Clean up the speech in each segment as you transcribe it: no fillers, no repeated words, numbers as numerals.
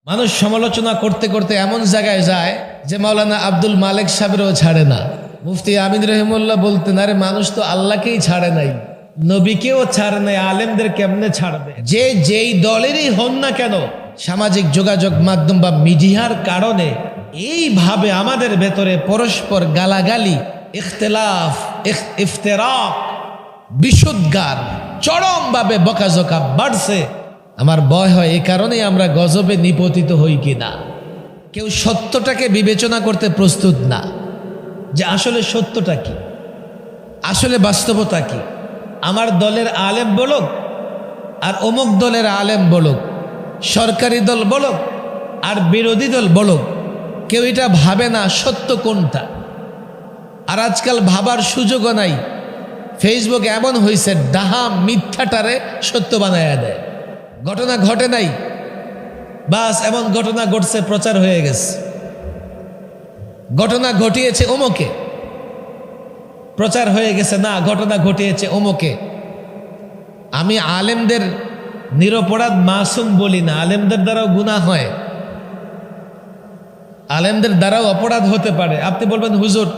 মানুষ সমালোচনা করতে করতে এমন জায়গায় যায় যে মাওলানা আব্দুল মালিক সাহেবেরও ছাড়ে না। মুফতি আমিন রহিমুল্লাহ বলতেন, আরে মানুষ তো আল্লাহকেই ছাড়ে নাই, নবীকেও ছাড়ে নাই, আলেমদের কেমনে ছাড়বে? যে যেই দলেরই হন না কেন, সামাজিক যোগাযোগ মাধ্যম বা মিডিয়ার কারণে এইভাবে আমাদের ভেতরে পরস্পর গালাগালি, ইখতিলাফ, ইফতেরাক, বিশুদ্গার, চরমভাবে বকাঝকা বাড়ছে। আমার ভয় হয় এই কারণেই আমরা গজবে নিপতিত হই কিনা। কেউ সত্যটাকে বিবেচনা করতে প্রস্তুত না, যে আসলে সত্যটা কি, আসলে বাস্তবতা কি। আমার দলের আলেম বলুক আর অমুক দলের আলেম বলুক, সরকারি দল বলুক আর বিরোধী দল বলুক, কেউ এটা ভাবে না সত্য কোনটা। আর আজকাল ভাবার সুযোগও নাই। ফেসবুক এমন হয়েছে, ডাহা মিথ্যাটারে সত্য বানায়া দেয়। ঘটনা ঘটে নাই, বাস এমন ঘটনা ঘটছে, প্রচার হয়ে গেছে। ঘটনা ঘটিয়েছে অমুকে, প্রচার হয়ে গেছে, না ঘটনা ঘটিয়েছে অমুকে। আমি আলেমদের নিরপরাধ মাসুম বলি না, আলেমদের দ্বারাও গুনাহ হয়, আলেমদের দ্বারাও অপরাধ হতে পারে। আপনি বলবেন হুজুর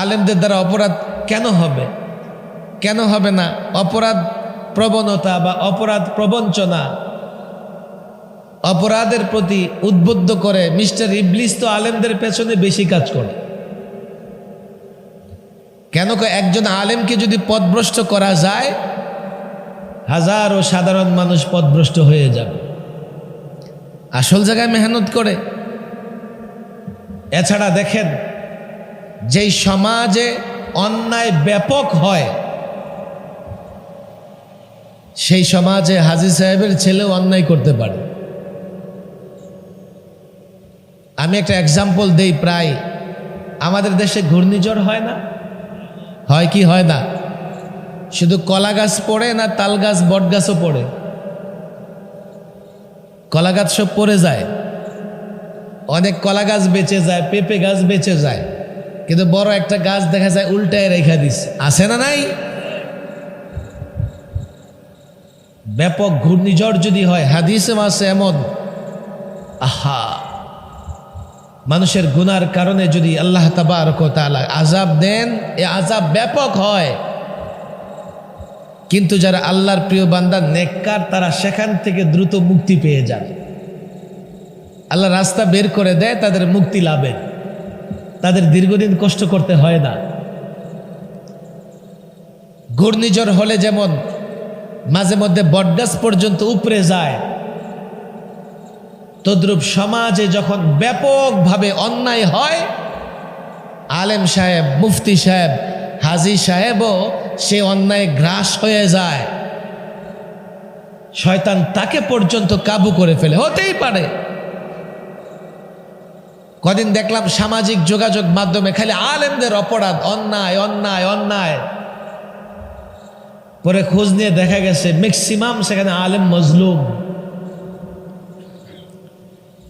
আলেমদের দ্বারা অপরাধ কেন হবে? কেন হবে না? অপরাধ প্রবণতা বা অপরাধ প্রবঞ্চনা, অপরাধের প্রতি উদ্বুদ্ধ করে মিস্টার ইবলিস তো আলেমদের পেছনে বেশি কাজ করে। কেন? একজন আলেমকে যদি পথভ্রষ্ট করা যায়, হাজারো সাধারণ মানুষ পথভ্রষ্ট হয়ে যাবে। আসল জায়গায় মেহনত করে। এছাড়া দেখেন, যেই সমাজে অন্যায় ব্যাপক হয়, সেই সমাজে হাজী সাহেবের ছেলেও অন্যায় করতে পারে। আমি একটা এক্সাম্পল দেই। প্রায় আমাদের দেশে ঘূর্ণিঝড় হয় না? হয় কি হয় না? শুধু কলা গাছ পড়ে না, তাল গাছ, বট গাছও পড়ে? কলা গাছ সব পড়ে যায়, অনেক কলা গাছ বেঁচে যায়, পেঁপে গাছ বেঁচে যায়, কিন্তু বড় একটা গাছ দেখা যায় উল্টায় রেখা দিস। আছে না নাই? ব্যাপক ঘূর্ণিঝড় যদি হয়, হাদিসে আছে এমন, আহা, মানুষের গুনার কারণে যদি আল্লাহ তাবারক ওয়া তাআলা আযাব দেন, এই আযাব ব্যাপক হয়। কিন্তু যারা আল্লাহর প্রিয় বান্দা, নেককার, তারা সেখান থেকে দ্রুত মুক্তি পেয়ে যান। আল্লাহ রাস্তা বের করে দেয় তাদের মুক্তি লাভের, তাদের দীর্ঘদিন কষ্ট করতে হয় না। ঘূর্ণিঝড় হলে যেমন মাঝে মধ্যে বটগাছ পর্যন্ত উপরে যায়, তদ্রূপ সমাজে যখন ব্যাপকভাবে অন্যায় হয়, আলেম সাহেব, মুফতি সাহেব, হাজী সাহেবও সে অন্যায় গ্রাস হয়ে যায়। শয়তান তাকে পর্যন্ত কাবু করে ফেলে। হতেই পারে। কদিন দেখলাম সামাজিক যোগাযোগ মাধ্যমে খালি আলেমদের অপরাধ, অন্যায় অন্যায় অন্যায়। পরে খোঁজ নিয়ে দেখা গেছে ম্যাক্সিমাম সেখানে আলেম মজলুম।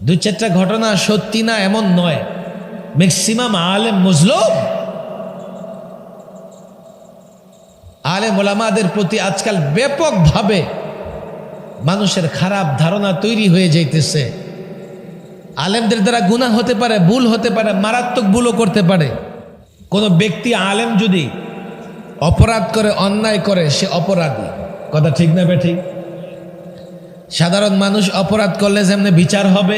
দুই চারটা ঘটনা সত্যি না এমন নয়, ম্যাক্সিমাম আলেম মজলুম। আলেম ওলামাদের প্রতি আজকাল ব্যাপকভাবে মানুষের খারাপ ধারণা তৈরি হয়ে যাইতেছে। আলেমদের দ্বারা গুনাহ হতে পারে, ভুল হতে পারে, মারাত্মক ভুলও করতে পারে। কোনো ব্যক্তি আলেম যদি অপরাধ করে, অন্যায় করে, সে অপরাধী। কথা ঠিক না বে ঠিক? সাধারণ মানুষ অপরাধ করলে যেমন বিচার হবে,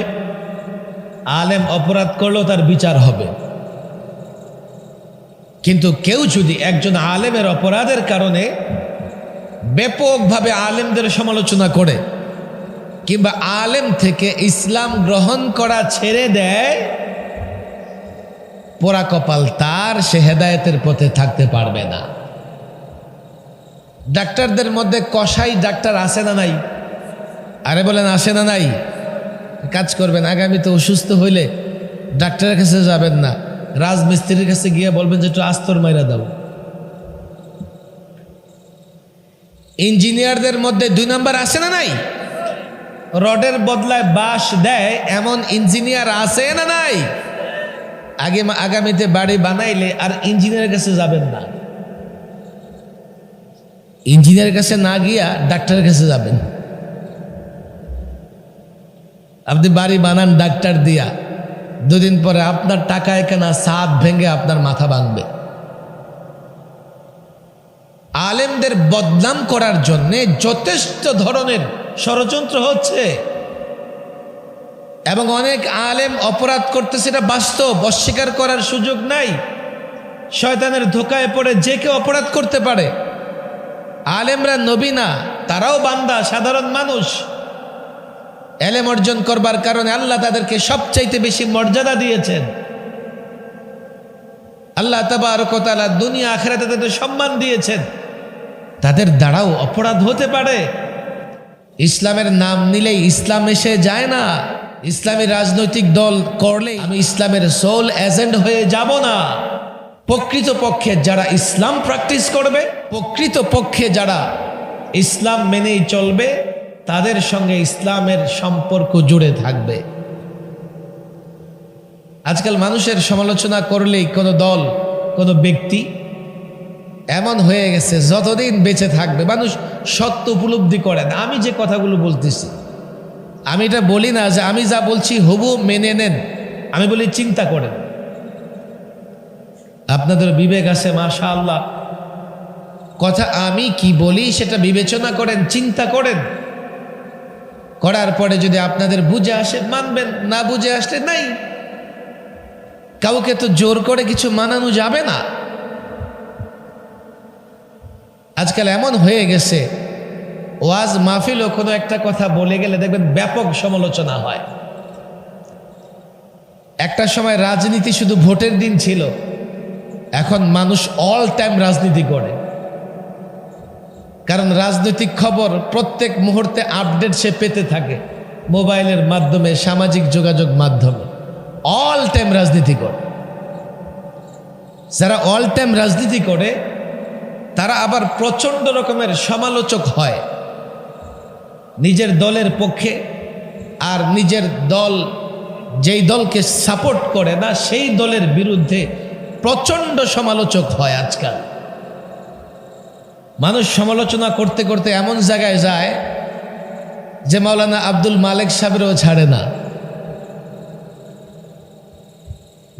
আলেম অপরাধ করলেও তার বিচার হবে। কিন্তু কেউ যদি একজন আলেমের অপরাধের কারণে ব্যাপকভাবে আলেমদের সমালোচনা করে, কিংবা আলেম থেকে ইসলাম গ্রহণ করা ছেড়ে দেয়, পোড়া কপাল তার, সে হেদায়েতের পথে থাকতে পারবে না। ডাক্তারদের মধ্যে কসাই ডাক্তার আছে না নাই? আরে বলেন আসে না নাই? কাজ করবেন, আগামীতে অসুস্থ হইলে ডাক্তারের কাছে যাবেন না, রাজমিস্ত্রির কাছে গিয়ে বলবেন যে একটু আস্তর মাইরা দাও। ইঞ্জিনিয়ারদের মধ্যে 2 নাম্বার আছে না নাই? রডের বদলায় বাঁশ দেয় এমন ইঞ্জিনিয়ার আছে না নাই? আগামীতে বাড়ি বানাইলে আর ইঞ্জিনিয়ারের কাছে যাবেন না, ইঞ্জিনিয়ারের কাছে না গিয়া ডাক্তারের কাছে যাবেন। আপনি বাড়ি বানান ডাক্তার দিয়া, দুদিন পরে আপনার টাকায় কেনা ছাদ ভেঙে আপনার মাথা ভাঙবে। আলেমদের বদনাম করার জন্য যথেষ্ট ধরনের ষড়যন্ত্র হচ্ছে এবং অনেক আলেম অপরাধ করতেছে, এটা বাস্তব, অস্বীকার করার সুযোগ নাই। শয়তানের ধোকায় পড়ে যে কেউ অপরাধ করতে পারে। আলেমরা নবী না, তারাও বান্দা, সাধারণ মানুষ। এলেম অর্জন করবার কারণে আল্লাহ তাদেরকে সবচাইতে বেশি মর্যাদা দিয়েছেন। আল্লাহ তাবারক ওয়া তাআলা দুনিয়া আখিরাতে তাদের সম্মান দিয়েছেন। তাদের দ্বারাও অপরাধ হতে পারে। ইসলামের নাম নিলেই ইসলাম এসে যায় না। ইসলামী রাজনৈতিক দল করলে আমি ইসলামের সোল এজেন্ট হয়ে যাব না। প্রকৃতপক্ষে যারা ইসলাম প্র্যাকটিস করবে, প্রকৃতপক্ষে যারা ইসলাম মেনেই চলবে, তাদের সঙ্গে ইসলামের সম্পর্ক জুড়ে থাকবে। আজকাল মানুষের সমালোচনা করলেই কোনো দল, কোনো ব্যক্তি এমন হয়ে গেছে যতদিন বেঁচে থাকবে মানুষ সত্য উপলব্ধি করে না। আমি যে কথাগুলো বলতেছি, আমি এটা বলি না যে আমি যা বলছি হুবহু মেনে নেন, আমি বলি চিন্তা করেন। আপনাদের বিবেক আছে মাশাআল্লাহ, কথা আমি কি বলি সেটা বিবেচনা করেন, চিন্তা করেন। করার পরে যদি আপনাদের বুঝে আসে মানবেন, না বুঝে আসলে নাই। কাউকে তো জোর করে কিছু মানানো যাবে না। আজকাল এমন হয়ে গেছে, ওয়াজ মাহফিলও কোনো একটা কথা বলে গেলে দেখবেন ব্যাপক সমালোচনা হয়। একটা সময় রাজনীতি শুধু ভোটের দিন ছিল, এখন মানুষ অল টাইম রাজনীতি করে। কারণ রাজনৈতিক খবর প্রত্যেক মুহূর্তে আপডেট সে পেতে থাকে মোবাইলের মাধ্যমে, সামাজিক যোগাযোগ মাধ্যমে। অল টাইম রাজনীতি করে। যারা অল টাইম রাজনীতি করে তারা আবার প্রচণ্ড রকমের সমালোচক হয় নিজের দলের পক্ষে, আর নিজের দল যেই দলকে সাপোর্ট করে না সেই দলের বিরুদ্ধে প্রচণ্ড সমালোচক হয়। আজকাল মানুষ সমালোচনা করতে করতে এমন জায়গায় যায় যে মাওলানা আব্দুল মালেক সাহেবেরও ছাড়ে না।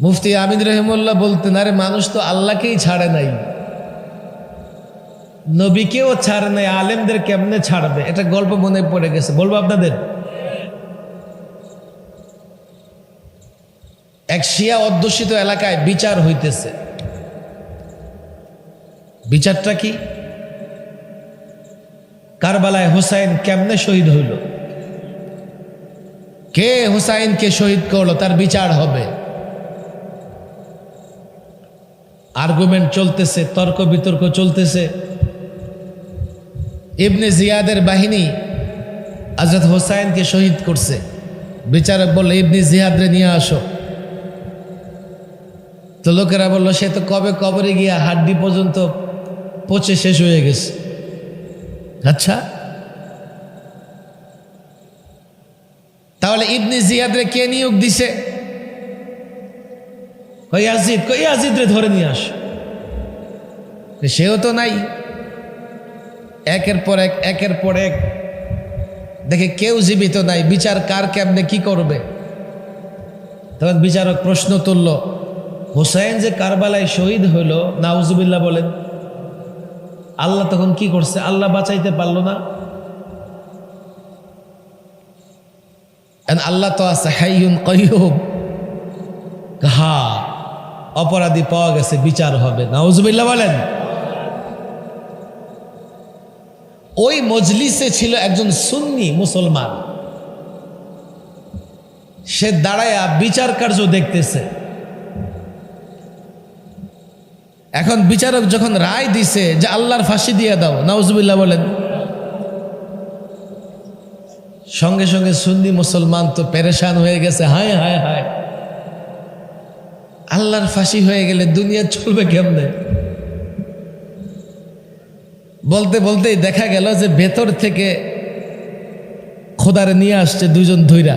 মুফতি আমিন রহিমুল্লাহ বলতেন, আরে মানুষ তো আল্লাহকেই ছাড়ে নাই, নবীকেও ছাড়ে নাই, আলেমদের কেমনে ছাড়বে? এটা গল্প মনে পড়ে গেছে, বলবো আপনাদের। এক শিয়া অধ্যুষিত এলাকায় বিচার হইতেছে। বিচারটা কি? কারবালায় হুসাইন কেমনে শহীদ হইল, কে হুসাইনকে শহীদ করলো, তার বিচার হবে। আর্গুমেন্ট চলতেছে, তর্ক বিতর্ক চলতেছে। ইবনে জিয়াদের বাহিনী হযরত হুসাইনকে শহীদ করছে। বিচারক বলল, ইবনে জিয়াদরে নিয়ে আসো। তো লোকেরা বলল, সে তো কবে কবরে গিয়া হাড্ডি পর্যন্ত পচে শেষ হয়ে গেছে। আচ্ছা, তাহলে ইবনে জিয়াদরে কে নিয়োগ দিছে? ইয়াজিদ। ইয়াজিদরে ধরে নিয়ে আস। সেও তো নাই। একের পর এক, একের পর এক দেখে কেউ জীবিত নাই। বিচার কার কেমনে কি করবে? তখন বিচারক প্রশ্ন তুলল, হুসাইন যে কারবালায় শহীদ হইল, নাউজুবিল্লাহ বলেন, আল্লাহ তখন কি করছে? আল্লাহ বাঁচাইতে পারলো না? আল্লাহ তো আছে হাইয়ুন কাইয়ুম। হ্যাঁ, অপরাধী পাওয়া গেছে, বিচার হবে। নাউজুবিল্লাহ বলেন। ওই মজলিসে ছিল একজন সুন্নি মুসলমান, সে দাঁড়ায়া বিচার কার্য দেখতেছে। এখন বিচারক যখন রায় দিছে যে আল্লাহর ফাঁসি দিয়ে দাও, নাউজুবিল্লাহ বলেন, সঙ্গে সঙ্গে সুন্নি মুসলমান তো পেরেশান হয়ে গেছে। হায় হায় হায়, আল্লাহর ফাঁসি হয়ে গেলে দুনিয়া চলবে কেমনে? বলতে বলতেই দেখা গেল যে ভেতর থেকে খোদারে নিয়ে আসছে দুইজন ধইরা।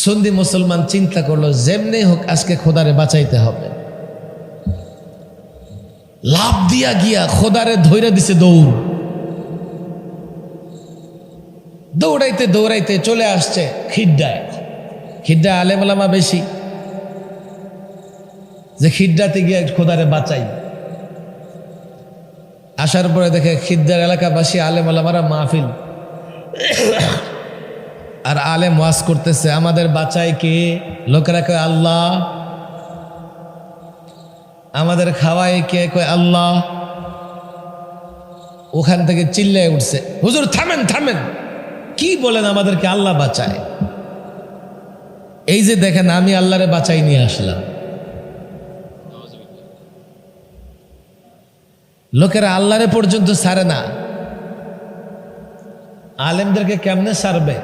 সুন্নি মুসলমান চিন্তা করলো, যেমনি হোক আজকে খোদারে বাঁচাইতে হবে। লাভ দিয়া গিয়া খোদারে ধইরা দিছে দৌড়। দৌড়াইতে দৌড়াইতে চলে আসছে খিড্ডায়। খিড্ডা আলেম ওলামা বেশি, যে খিড্ডাতে গিয়ে খোদারে বাঁচাই। আসার পরে দেখে খিদ্দার এলাকাবাসী আলেম ওলামারা মাহফিল, আর আলেম ওয়াজ করতেছে, আমাদের বাঁচায় কে? লোকেরা কয় আল্লাহ। আমাদের খাওয়ায় কে? কয় আল্লাহ। ওখান থেকে চিল্লায় উঠছে, হুজুর থামেন থামেন, কি বলেন আমাদেরকে আল্লাহ বাঁচায়? এই যে দেখেন আমি আল্লাহরে বাঁচাই নিয়ে আসলাম। লোকেরা আল্লাহরে পর্যন্ত ছাড়ে না, আলেমদেরকে কেমনে ছাড়বে?